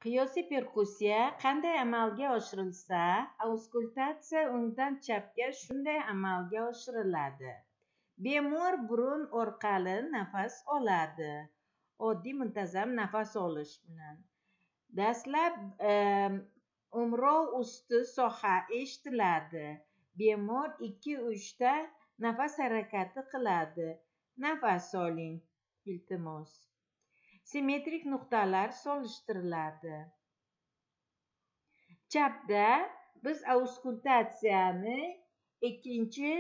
Qiyosiy perkussiya qanday amalga oshirilsa, auskultatsiya o'ngdan chapga shunday amalga oshiriladi. Bemor burun orqali nafas oladi. Oddiy muntazam nafas olish bilan. Dastlab umrov usti soha eshitiladi. Bemor 2-3 ta nafas harakati qiladi. Nafas oling, iltimos. Simmetrik nuqtalar solishtiriladi. Chapda biz auskultatsiyani ikkinchi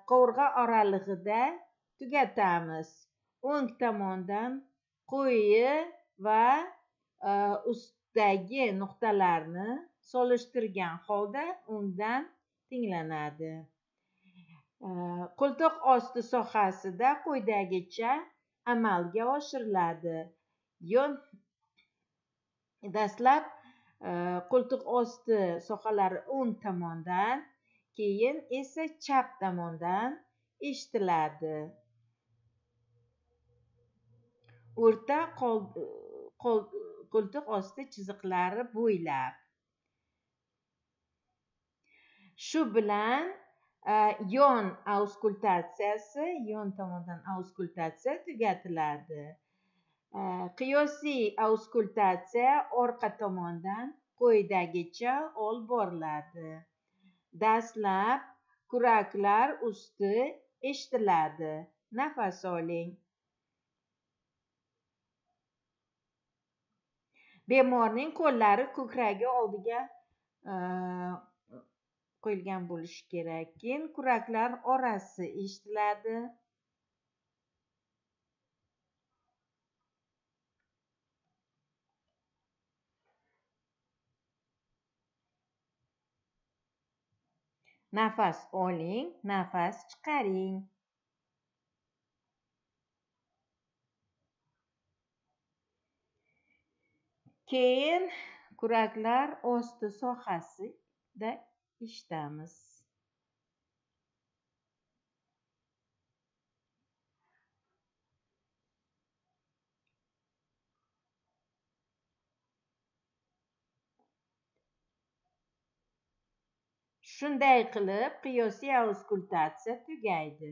qovurg'a oralig'ida tugatamiz. O'ng tomondan quyi va ustdagi nuqtalarni solishtirgan holda o'ngdan tinglanadi. Qo'ltiq osti sohasida quyidagicha amalga oshiriladi. Dastlab qo'ltiq osti sohalari o'ng tomondan, keyin esa chap tomondan eshitiladi. O'rta qo'ltiq osti chiziqlari bo'ylab. Shu bilan yon tomondan auskultatsiya tugatiladi. Qiyosiy auskultatsiya orqa tomondan quyidagicha olib boriladi. Dastlab kuraklar usti eshitiladi. Nafas oling. Bemorning qo'llari ko'kragi oldiga qo'yilgan bo'lishi kerak. Keyin kuraklar orasi eshitiladi. Nafas oling, nafas chiqaring. Keyin kuraklar osti sohasida eshitamiz. Shunday qilib qiyosiy auskultatsiya tugaydi.